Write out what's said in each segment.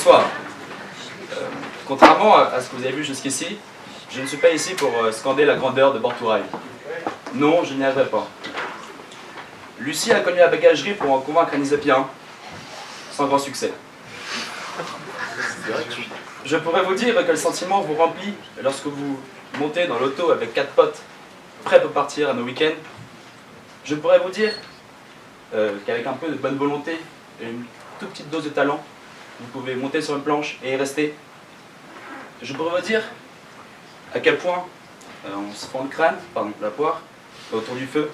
Bonsoir. Contrairement à ce que vous avez vu jusqu'ici, je ne suis pas ici pour scander la grandeur de Bortouraille. Non, je n'y arriverai pas. Lucie a connu la bagagerie pour en convaincre Anisapien, sans grand succès. Je pourrais vous dire que le sentiment vous remplit lorsque vous montez dans l'auto avec 4 potes, prêts pour partir à nos week-ends. Je pourrais vous dire qu'avec un peu de bonne volonté et une toute petite dose de talent, vous pouvez monter sur une planche et y rester. Je pourrais vous dire à quel point on se fend le crâne, pardon, la poire, autour du feu.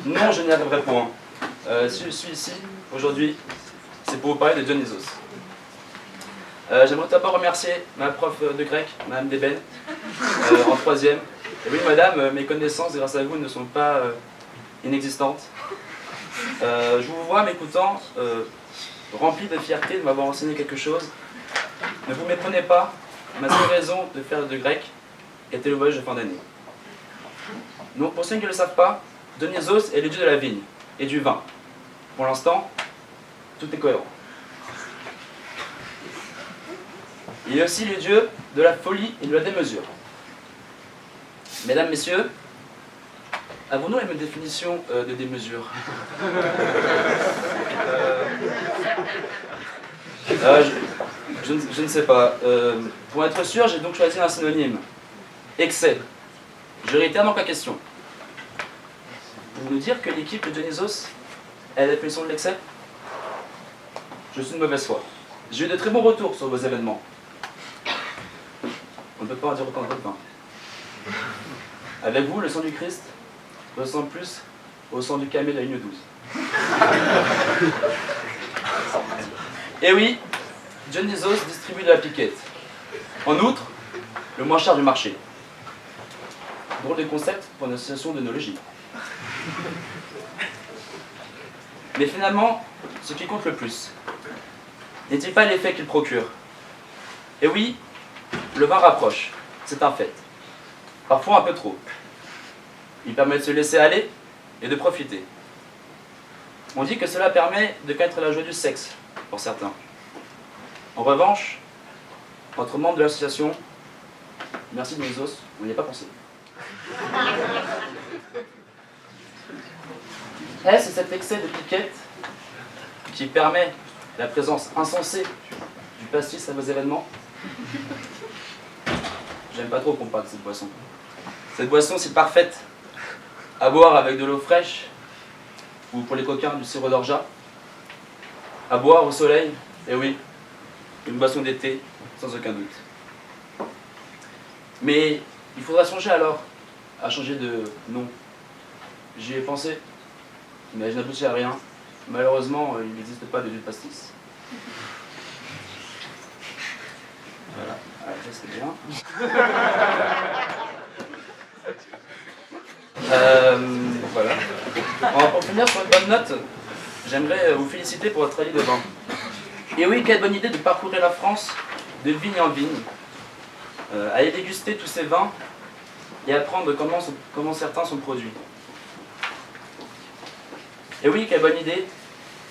Non, je n'y arriverai point. Si je suis ici aujourd'hui, c'est pour vous parler de Dionysos. J'aimerais d'abord remercier ma prof de grec, Madame Deben, en 3e. Et oui, madame, mes connaissances grâce à vous ne sont pas inexistantes. Je vous vois m'écoutant, rempli de fierté de m'avoir enseigné quelque chose. Ne vous méprenez pas, ma seule raison de faire de grec était le voyage de fin d'année. Donc pour ceux qui ne le savent pas, Dionysos est le dieu de la vigne et du vin. Pour l'instant, tout est cohérent. Il est aussi le dieu de la folie et de la démesure. Mesdames, messieurs, avons-nous la même définition de démesure? Je ne sais pas. Pour être sûr, j'ai donc choisi un synonyme. Excès. Je réitère donc la question. Vous nous dire que l'équipe de Dionysos est la définition de l'excès? Je suis de mauvaise foi. J'ai eu de très bons retours sur vos événements. On ne peut pas en dire autant de votre vin. Avec vous, le sang du Christ ressemble plus au sang du camé de la ligne 12. Et oui, Dionysos distribue de la piquette. En outre, le moins cher du marché. Drôle de concept pour une association d'œnologie. Mais finalement, ce qui compte le plus, n'est-il pas l'effet qu'il procure? Et oui, le vin rapproche, c'est un fait. Parfois un peu trop. Il permet de se laisser aller et de profiter. On dit que cela permet de connaître la joie du sexe, pour certains. En revanche, entre membres de l'association, merci Dionysos, on n'y a pas pensé. Est-ce cet excès de piquette qui permet la présence insensée du pastis à vos événements? J'aime pas trop qu'on parle de cette boisson. Cette boisson si parfaite à boire avec de l'eau fraîche, ou pour les coquins du sirop d'orgeat, à boire au soleil, et oui, une boisson d'été, sans aucun doute. Mais il faudra songer alors à changer de nom. J'y ai pensé, mais je n'aboutis à rien. Malheureusement, il n'existe pas de jus de pastis. Voilà, c'est bien. Voilà. Pour finir sur une bonne note, j'aimerais vous féliciter pour votre rallye de vin. Et oui, quelle bonne idée de parcourir la France de vigne en vigne, aller déguster tous ces vins et apprendre comment certains sont produits. Et oui, quelle bonne idée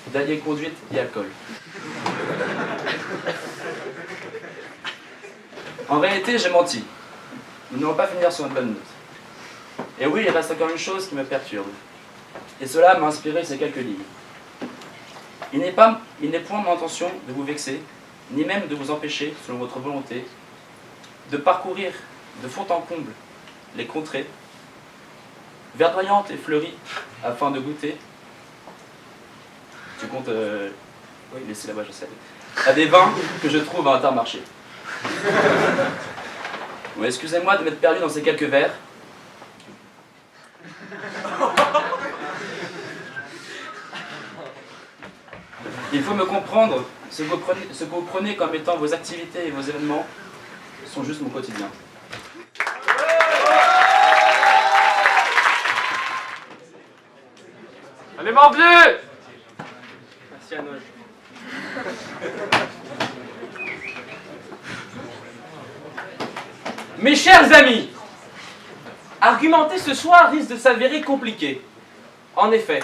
d'allier conduite et alcool. En réalité, j'ai menti. Nous n'allons pas finir sur une bonne note. Et oui, il reste encore une chose qui me perturbe. Et cela m'a inspiré ces quelques lignes. Il n'est point mon intention de vous vexer, ni même de vous empêcher, selon votre volonté, de parcourir de fond en comble les contrées, verdoyantes et fleuries, afin de goûter. Tu comptes oui, laissez là-bas, je sais. À des vins que je trouve à Intermarché. Bon, excusez-moi de m'être perdu dans ces quelques vers. Il faut me comprendre, ce que vous prenez comme étant vos activités et vos événements sont juste mon quotidien. Allez, morbleu! Merci à Noël. Mes chers amis, argumenter ce soir risque de s'avérer compliqué. En effet,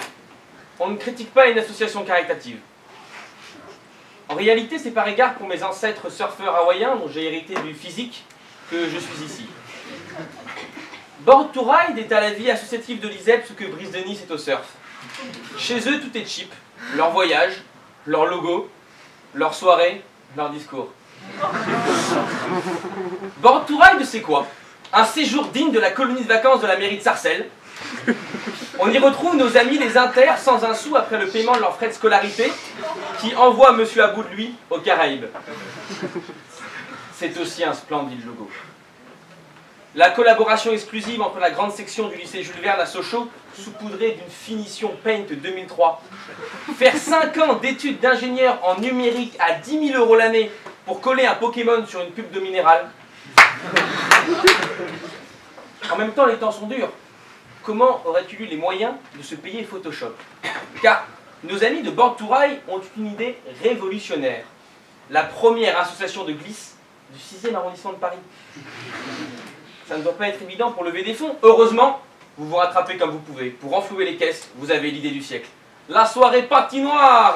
on ne critique pas une association caritative. En réalité, c'est par égard pour mes ancêtres surfeurs hawaïens dont j'ai hérité du physique que je suis ici. Board to Ride est à la vie associative de l'ISEP ce que Brise de Nice est au surf. Chez eux, tout est cheap. Leur voyage, leur logo, leur soirée, leur discours. Board to Ride, c'est quoi? Un séjour digne de la colonie de vacances de la mairie de Sarcelles. On y retrouve nos amis les inters sans un sou après le paiement de leurs frais de scolarité qui envoient monsieur à bout de lui aux Caraïbes. C'est aussi un splendide logo. La collaboration exclusive entre la grande section du lycée Jules Verne à Sochaux, saupoudrée d'une finition Paint 2003. Faire 5 ans d'études d'ingénieur en numérique à 10 000 € l'année pour coller un Pokémon sur une pub d'eau minérale. En même temps, les temps sont durs. Comment aurais-tu eu les moyens de se payer Photoshop? Car nos amis de Board to Ride ont une idée révolutionnaire. La première association de glisse du 6e arrondissement de Paris. Ça ne doit pas être évident pour lever des fonds. Heureusement, vous vous rattrapez comme vous pouvez. Pour renflouer les caisses, vous avez l'idée du siècle. La soirée patinoire.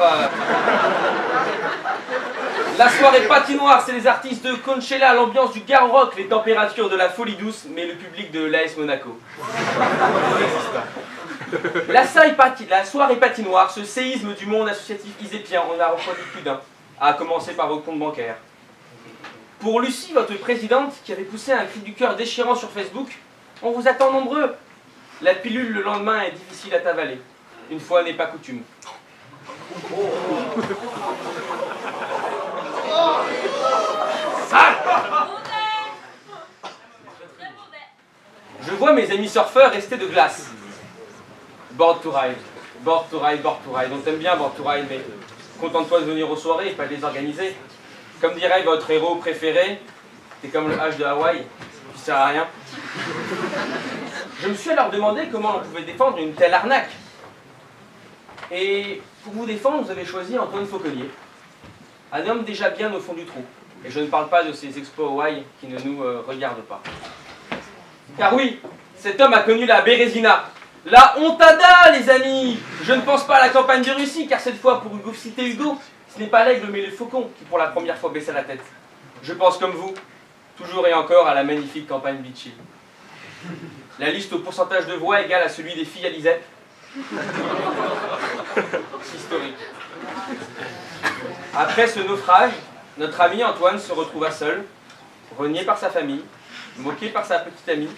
La soirée patinoire, c'est les artistes de Conchella, l'ambiance du Garo Rock, les températures de la folie douce, mais le public de l'AS Monaco. La soirée patinoire, ce séisme du monde associatif isépien, on a refroidi plus d'un, à commencer par vos comptes bancaires. Pour Lucie, votre présidente, qui avait poussé un cri du cœur déchirant sur Facebook, on vous attend nombreux. La pilule le lendemain est difficile à t'avaler. Une fois n'est pas coutume. Je vois mes amis surfeurs rester de glace. Board to Ride, Board to Ride, Board to Ride. On t'aime bien Board to Ride, mais contente-toi de venir aux soirées et pas de les organiser. Comme dirait votre héros préféré, t'es comme le H de Hawaï, tu sers à rien. Je me suis alors demandé comment on pouvait défendre une telle arnaque. Et pour vous défendre, vous avez choisi Antoine Fauconnier, un homme déjà bien au fond du trou. Et je ne parle pas de ces expos Hawaï qui ne nous regardent pas. Car oui, cet homme a connu la Bérésina. La hontada, les amis! Je ne pense pas à la campagne de Russie, car cette fois, pour citer Hugo, ce n'est pas l'aigle mais le faucon qui pour la première fois baissa la tête. Je pense comme vous, toujours et encore à la magnifique campagne Vichy. La liste au pourcentage de voix égale à celui des filles à l'ISEP. Historique. Après ce naufrage, notre ami Antoine se retrouva seul, renié par sa famille, moqué par sa petite amie,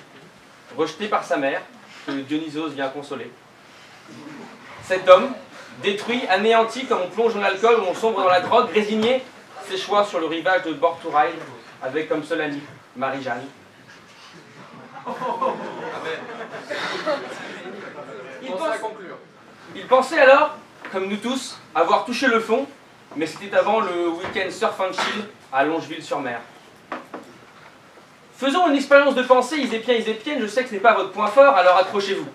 rejeté par sa mère, que Dionysos vient consoler. Cet homme, détruit, anéanti comme on plonge dans l'alcool ou on sombre dans la drogue, résigné, s'échoua sur le rivage de Board to Ride, avec comme seule amie Marie-Jeanne. Il pensait alors, comme nous tous, avoir touché le fond, mais c'était avant le week-end surf and chill à Longeville-sur-Mer. Faisons une expérience de pensée, isépienne, je sais que ce n'est pas votre point fort, alors accrochez-vous.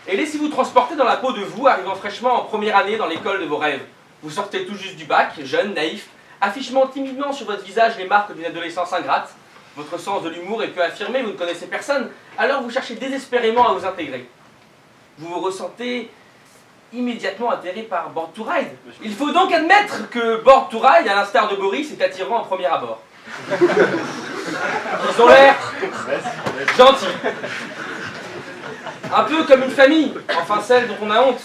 Et laissez-vous transporter dans la peau de vous, arrivant fraîchement en première année dans l'école de vos rêves. Vous sortez tout juste du bac, jeune, naïf, affichant timidement sur votre visage les marques d'une adolescence ingrate. Votre sens de l'humour est peu affirmé, vous ne connaissez personne, alors vous cherchez désespérément à vous intégrer. Vous vous ressentez immédiatement atterré par Board to Ride. Il faut donc admettre que Board to Ride, à l'instar de Boris, est attirant en premier abord. Ils ont l'air gentils. Un peu comme une famille, enfin celle dont on a honte.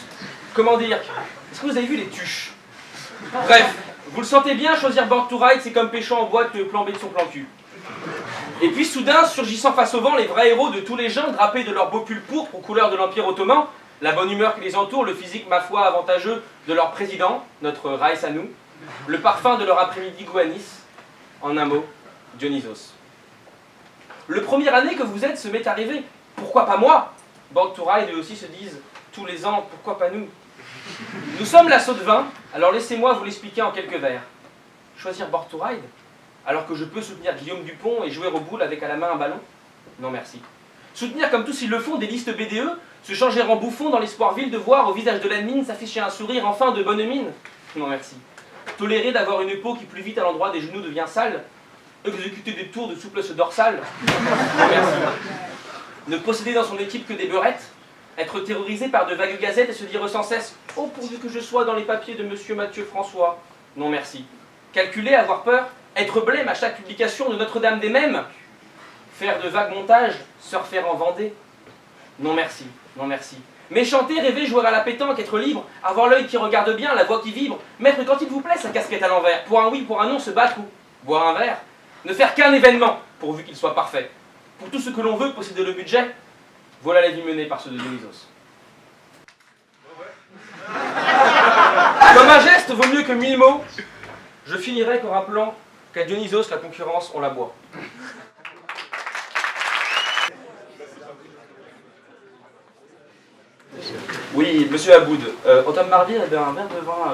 Comment dire? Est-ce que vous avez vu les tuches? Bref, vous le sentez bien, choisir Board to Ride, c'est comme pêcher en boîte le plan B de son plan cul. Et puis soudain, surgissant face au vent, les vrais héros de tous les gens, drapés de leur beau pull pourpre aux couleurs de l'Empire ottoman, la bonne humeur qui les entoure, le physique, ma foi, avantageux de leur président, notre Raïs à nous, le parfum de leur après-midi goût à Nice, en un mot, Dionysos. Le première année que vous êtes se met à rêver. Pourquoi pas moi? Board to Ride, eux aussi se disent, tous les ans, pourquoi pas nous? Nous sommes l'assaut de vin, alors laissez-moi vous l'expliquer en quelques vers. Choisir Board to Ride, alors que je peux soutenir Guillaume Dupont et jouer aux boules avec à la main un ballon? Non merci. Soutenir comme tous ils le font des listes BDE, se changer en bouffon dans l'espoir vil de voir au visage de l'admin s'afficher un sourire enfin de bonne mine? Non merci. Tolérer d'avoir une peau qui plus vite à l'endroit des genoux devient sale? Exécuter des tours de souplesse dorsale? Non merci. Ne posséder dans son équipe que des beurettes? Être terrorisé par de vagues gazettes et se dire sans cesse « Oh pourvu que je sois dans les papiers de monsieur Mathieu François ?» Non merci. Calculer, avoir peur, être blême à chaque publication de Notre-Dame des Mèmes, faire de vagues montages, surfer en Vendée. Non merci, non merci. Mais chanter, rêver, jouer à la pétanque, être libre, avoir l'œil qui regarde bien, la voix qui vibre, mettre quand il vous plaît sa casquette à l'envers, pour un oui, pour un non, se battre ou boire un verre, ne faire qu'un événement, pourvu qu'il soit parfait. Pour tout ce que l'on veut, posséder le budget, voilà la vie menée par ceux de Dionysos. Comme un geste vaut mieux que 1000 mots, je finirai qu'en rappelant qu'à Dionysos, la concurrence, on la boit. Oui, monsieur Aboud, Automne Marvire, eh bien, un verre de vin...